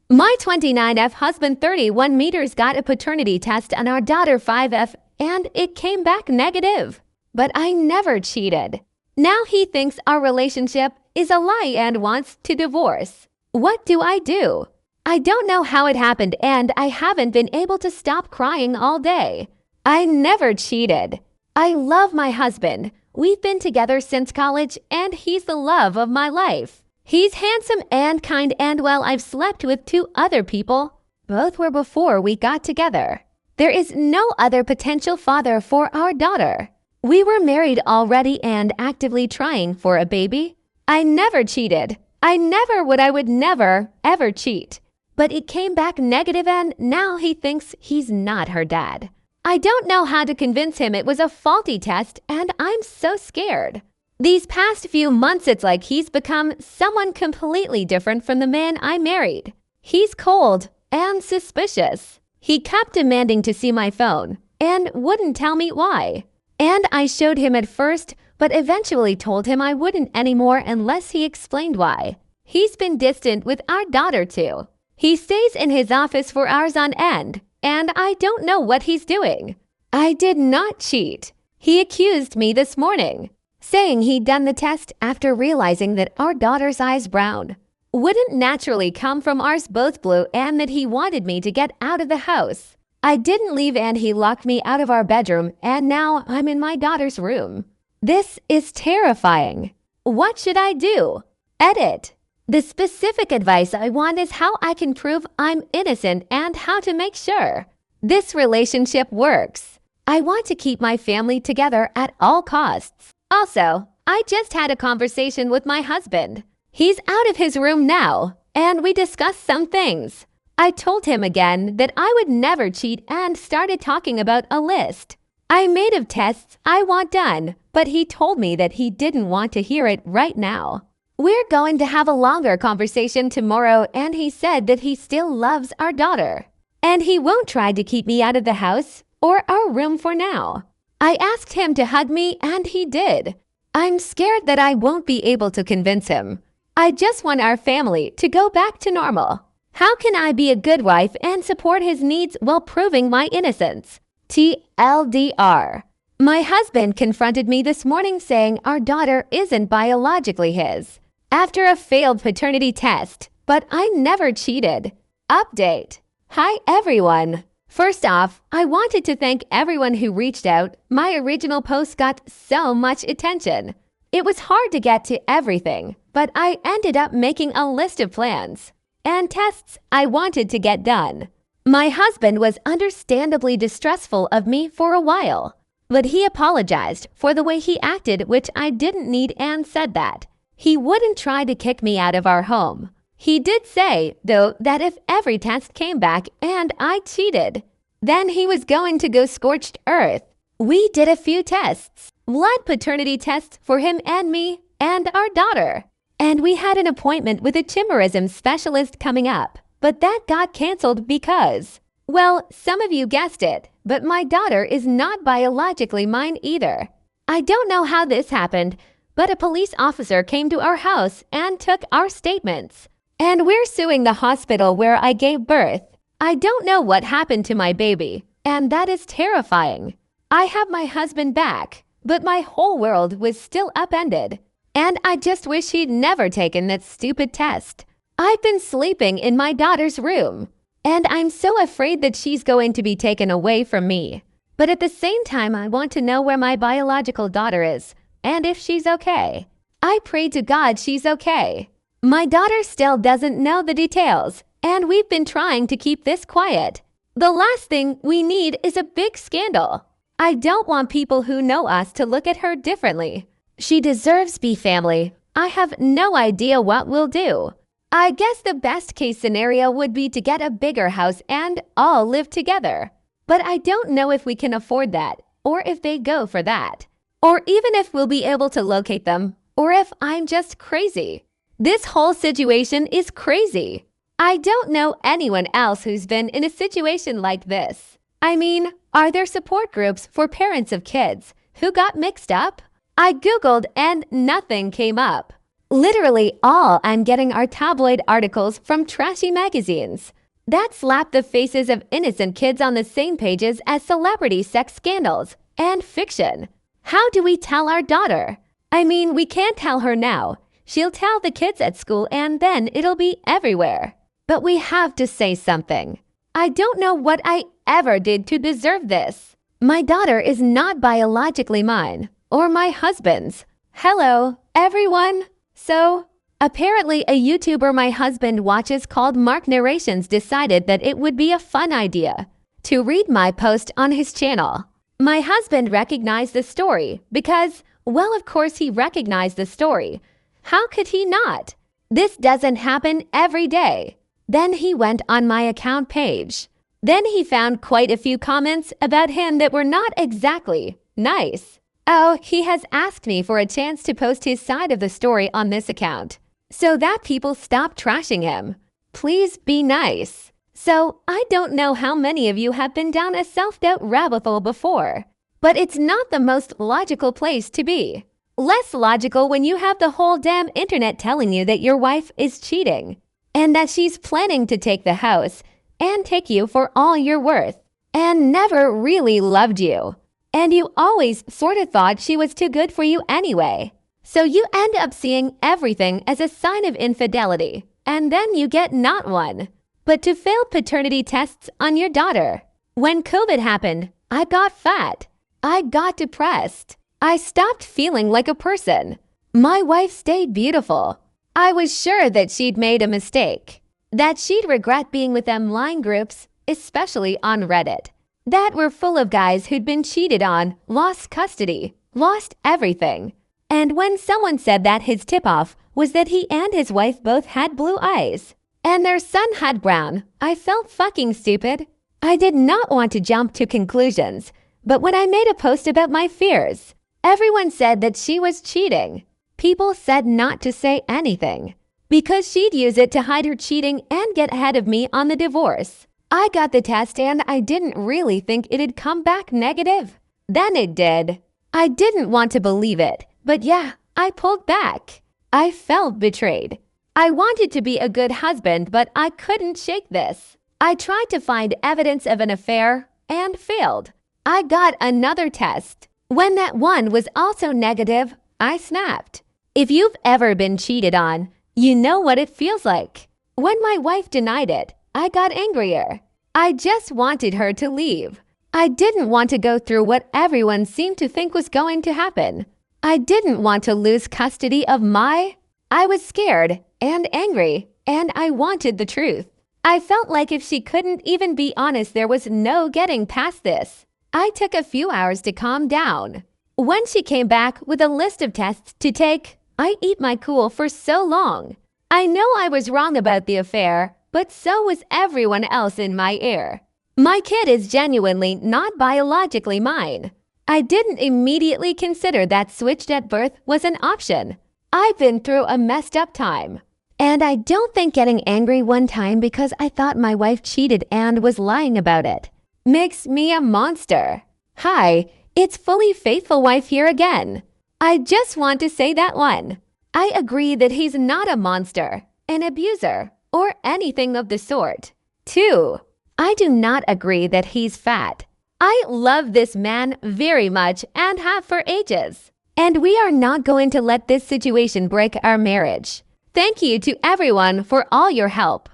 My 29F husband 31 meters got a paternity test on our daughter 5F and it came back negative. But I never cheated. Now he thinks our relationship is a lie and wants to divorce. What do I do? I don't know how it happened and I haven't been able to stop crying all day. I never cheated. I love my husband. We've been together since college and he's the love of my life. He's handsome and kind and well, I've slept with 2 other people. Both were before we got together. There is no other potential father for our daughter. We were married already and actively trying for a baby. I never cheated. I would never, ever cheat. But it came back negative and now he thinks he's not her dad. I don't know how to convince him it was a faulty test and I'm so scared. These past few months it's like he's become someone completely different from the man I married. He's cold and suspicious. He kept demanding to see my phone and wouldn't tell me why. And I showed him at first, but eventually told him I wouldn't anymore unless he explained why. He's been distant with our daughter too. He stays in his office for hours on end, and I don't know what he's doing. I did not cheat. He accused me this morning, saying he'd done the test after realizing that our daughter's eyes brown wouldn't naturally come from ours both blue and that he wanted me to get out of the house. I didn't leave and he locked me out of our bedroom and now I'm in my daughter's room. This is terrifying. What should I do? Edit. The specific advice I want is how I can prove I'm innocent and how to make sure this relationship works. I want to keep my family together at all costs. Also, I just had a conversation with my husband. He's out of his room now, and we discussed some things. I told him again that I would never cheat and started talking about a list I made of tests I want done, but he told me that he didn't want to hear it right now. We're going to have a longer conversation tomorrow, and he said that he still loves our daughter, and he won't try to keep me out of the house or our room for now. I asked him to hug me, and he did. I'm scared that I won't be able to convince him. I just want our family to go back to normal. How can I be a good wife and support his needs while proving my innocence? TLDR. My husband confronted me this morning saying our daughter isn't biologically his after a failed paternity test, but I never cheated. Update. Hi everyone. First off, I wanted to thank everyone who reached out. My original post got so much attention. It was hard to get to everything, but I ended up making a list of plans and tests I wanted to get done. My husband was understandably distrustful of me for a while, but he apologized for the way he acted, which I didn't need, and said that he wouldn't try to kick me out of our home. He did say, though, that if every test came back and I cheated, then he was going to go scorched earth. We did a few tests, blood paternity tests for him and me and our daughter. And we had an appointment with a chimerism specialist coming up, but that got canceled because, well, some of you guessed it, but my daughter is not biologically mine either. I don't know how this happened, but a police officer came to our house and took our statements. And we're suing the hospital where I gave birth. I don't know what happened to my baby, and that is terrifying. I have my husband back, but my whole world was still upended. And I just wish he'd never taken that stupid test. I've been sleeping in my daughter's room, and I'm so afraid that she's going to be taken away from me. But at the same time, I want to know where my biological daughter is, and if she's okay. I pray to God she's okay. My daughter still doesn't know the details, and we've been trying to keep this quiet. The last thing we need is a big scandal. I don't want people who know us to look at her differently. She deserves be family. I have no idea what we'll do. I guess the best case scenario would be to get a bigger house and all live together. But I don't know if we can afford that, or if they go for that, or even if we'll be able to locate them, or if I'm just crazy. This whole situation is crazy. I don't know anyone else who's been in a situation like this. I mean, are there support groups for parents of kids who got mixed up? I Googled and nothing came up. Literally all I'm getting are tabloid articles from trashy magazines that slap the faces of innocent kids on the same pages as celebrity sex scandals and fiction. How do we tell our daughter? I mean, we can't tell her now. She'll tell the kids at school and then it'll be everywhere. But we have to say something. I don't know what I ever did to deserve this. My daughter is not biologically mine or my husband's. Hello, everyone. So, apparently a YouTuber my husband watches called Mark Narrations decided that it would be a fun idea to read my post on his channel. My husband recognized the story because, well, of course he recognized the story. How could he not? This doesn't happen every day. Then he went on my account page. Then he found quite a few comments about him that were not exactly nice. Oh, he has asked me for a chance to post his side of the story on this account so that people stop trashing him. Please be nice. So, I don't know how many of you have been down a self-doubt rabbit hole before, but it's not the most logical place to be. Less logical when you have the whole damn internet telling you that your wife is cheating and that she's planning to take the house and take you for all you're worth and never really loved you. And you always sort of thought she was too good for you anyway. So you end up seeing everything as a sign of infidelity, and then you get not one, but to fail paternity tests on your daughter. When COVID happened, I got fat. I got depressed. I stopped feeling like a person. My wife stayed beautiful. I was sure that she'd made a mistake, that she'd regret being with them line groups, especially on Reddit, that were full of guys who'd been cheated on, lost custody, lost everything. And when someone said that his tip-off was that he and his wife both had blue eyes, and their son had brown, I felt fucking stupid. I did not want to jump to conclusions, but when I made a post about my fears, everyone said that she was cheating. People said not to say anything, because she'd use it to hide her cheating and get ahead of me on the divorce. I got the test and I didn't really think it'd come back negative. Then it did. I didn't want to believe it, but yeah, I pulled back. I felt betrayed. I wanted to be a good husband, but I couldn't shake this. I tried to find evidence of an affair and failed. I got another test. When that one was also negative, I snapped. If you've ever been cheated on, you know what it feels like. When my wife denied it, I got angrier. I just wanted her to leave. I didn't want to go through what everyone seemed to think was going to happen. I didn't want to lose custody of I was scared and angry, and I wanted the truth. I felt like if she couldn't even be honest, there was no getting past this. I took a few hours to calm down. When she came back with a list of tests to take, I eat my cool for so long. I know I was wrong about the affair, but so was everyone else in my ear. My kid is genuinely not biologically mine. I didn't immediately consider that switched at birth was an option. I've been through a messed up time. And I don't think getting angry one time because I thought my wife cheated and was lying about it makes me a monster. Hi, it's Fully Faithful Wife here again. I just want to say that one. I agree that he's not a monster, an abuser, or anything of the sort. 2. I do not agree that he's fat. I love this man very much and have for ages. And we are not going to let this situation break our marriage. Thank you to everyone for all your help.